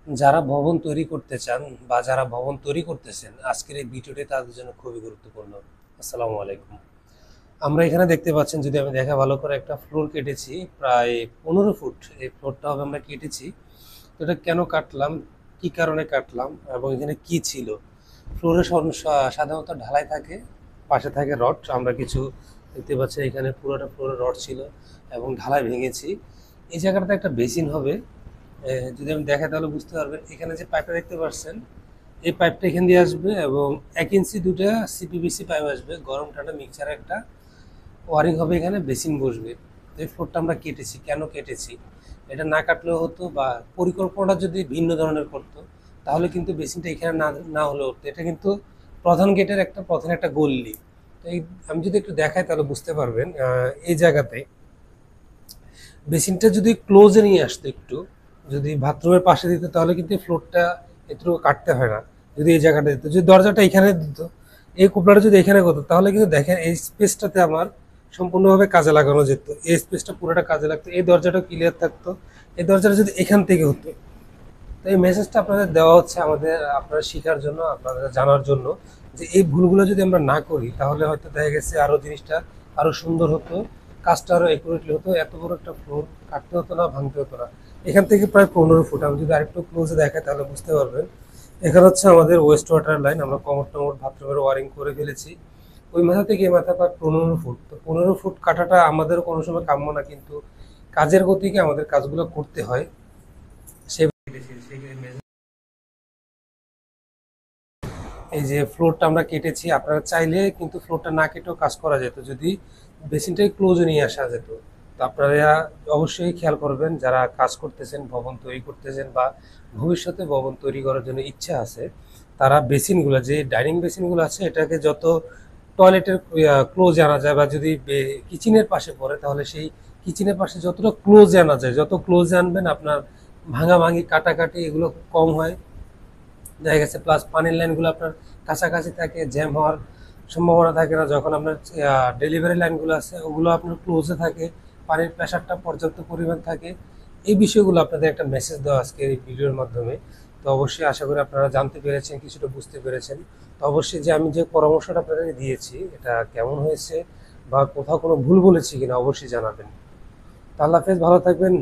যারা ভবন তৈরি করতে চান বা যারা ভবন তৈরি করতেছেন, আজকের এই ভিডিওটি তাদের জন্য খুবই গুরুত্বপূর্ণ। আসসালামু আলাইকুম। আমরা এখানে দেখতে পাচ্ছেন, যদি আমি দেখা ভালো করে, একটা ফ্লোর কেটেছি প্রায় 15 ফুট। এই ফ্লোরটা হবে আমরা কেটেছি। তো এটা কেন কাটলাম, কি কারণে কাটলাম এবং এখানে কি ছিল? ফ্লোরে সাধারণত ঢালাই থাকে, পাশে থাকে রড। আমরা কিছু দেখতে পাচ্ছি এখানে পুরোটা ফ্লোরে রড ছিল এবং ঢালাই ভেঙেছি। এই জায়গাটাতে একটা বেসিন হবে। যদি আমি দেখাই তাহলে বুঝতে পারবেন। এখানে যে পাইপটা দেখতে পাচ্ছেন, এই পাইপটা এখান দিয়ে আসবে এবং 1 ইঞ্চি দুটা সিপিভিসি পাইপ আসবে, গরম ঠান্ডা মিক্সার একটা ওয়ারিং হবে, এখানে বেসিন বসবে। তো এই ফ্লোরটা আমরা কেটেছি। কেন কেটেছি? এটা না কাটলেও হতো, বা পরিকল্পনাটা যদি ভিন্ন ধরনের করতো তাহলে কিন্তু বেসিনটা এখানে না না হলেও হতো। এটা কিন্তু প্রধান গেটের একটা গল্লি। তো এই আমি যদি একটু দেখাই তাহলে বুঝতে পারবেন। এই জায়গাতে বেসিনটা যদি ক্লোজে নিয়ে আসতো, একটু যদি বাথরুমের পাশে দিত, তাহলে কিন্তু ফ্লোরটা এটুকু কাটতে হয় না। যদি এই জায়গাটা দিত, যদি দরজাটা এখানে দিত, এই কোপলাটা যদি এখানে করতো, তাহলে কিন্তু দেখেন এই স্পেসটাতে আমার সম্পূর্ণভাবে কাজে লাগানো যেত। এই স্পেসটা পুরোটা কাজে লাগতো, এই দরজাটা ক্লিয়ার থাকতো। এই দরজাটা যদি এখান থেকে হতো। তো এই মেসেজটা আপনাদের দেওয়া হচ্ছে আমাদের, আপনারা শেখার জন্য, আপনারা জানার জন্য, যে এই ভুলগুলো যদি আমরা না করি তাহলে হয়তো দেখা গেছে আরো জিনিসটা আরো সুন্দর হতো, কাজটা আরো একুরেটলি হতো, এত বড় একটা ফ্লোর কাটতে হতো না, ভাঙতে হতো না। এখান থেকে প্রায় 15 ফুট। আমি যদি আরেকটু ক্লোজে দেখাই তাহলে বুঝতে পারবেন। এখানে হচ্ছে আমাদের ওয়েস্ট ওয়াটার লাইন। আমরা কমর টমর বাথরুমের ওয়ারিং করে ফেলেছি। ওই মাথা থেকে এই মাথা প্রায় 15 ফুট। তো 15 ফুট কাটাটা আমাদের কোনো সময় কাম্য না, কিন্তু কাজের গতিকে আমাদের কাজগুলো করতে হয়। সে এই যে ফ্লোরটা আমরা কেটেছি, আপনারা চাইলে কিন্তু ফ্লোরটা না কেটেও কাজ করা যেত, যদি বেসিনটাই ক্লোজে নিয়ে আসা যেত। তো আপনারা অবশ্যই খেয়াল করবেন, যারা কাজ করতেছেন, ভবন তৈরি করতেছেন, বা ভবিষ্যতে ভবন তৈরি করার জন্য ইচ্ছা আছে, তারা বেসিনগুলো, যে ডাইনিং বেসিনগুলো আছে, এটাকে যত টয়লেটের ক্লোজে আনা যায়, বা যদি কিচেনের পাশে পড়ে তাহলে সেই কিচেনের পাশে যতটা ক্লোজে আনা যায়, যত ক্লোজে আনবেন আপনার ভাঙাভাঙি কাটাকাটি এগুলো কম হয়, দেখা গেছে। প্লাস পানির লাইনগুলো আপনার কাছাকাছি থাকে, জ্যাম হওয়ার সম্ভাবনা থাকে না। যখন আপনার ডেলিভারি লাইনগুলো আছে ওগুলো আপনার ক্লোজে থাকে, পানির প্রেশারটা পর্যাপ্ত পরিমাণ থাকে। এই বিষয়গুলো আপনাদের একটা মেসেজ দেওয়া আজকে এই ভিডিওর মাধ্যমে। তো অবশ্যই আশা করি আপনারা জানতে পেরেছেন, কিছুটা বুঝতে পেরেছেন। তো অবশ্যই যে আমি যে পরামর্শটা আপনাদের দিয়েছি এটা কেমন হয়েছে, বা কোথাও কোনো ভুল বলেছি কিনা অবশ্যই জানাবেন। তো আল্লাহ হাফেজ, ভালো থাকবেন।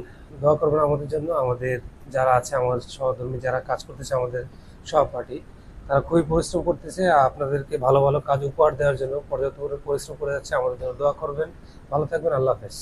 দোয়া করবেন আমাদের জন্য। আমাদের যারা আছে, আমার সহধর্মী যারা কাজ করতেছে, আমাদের সহপাঠী, তারা খুবই পরিশ্রম করতেছে আপনাদেরকে ভালো ভালো কাজ উপহার দেওয়ার জন্য, পর্যাপ্ত পরিশ্রম করে যাচ্ছে। আমাদের জন্য দোয়া করবেন। ভালো থাকবেন। আল্লাহ হাফেজ।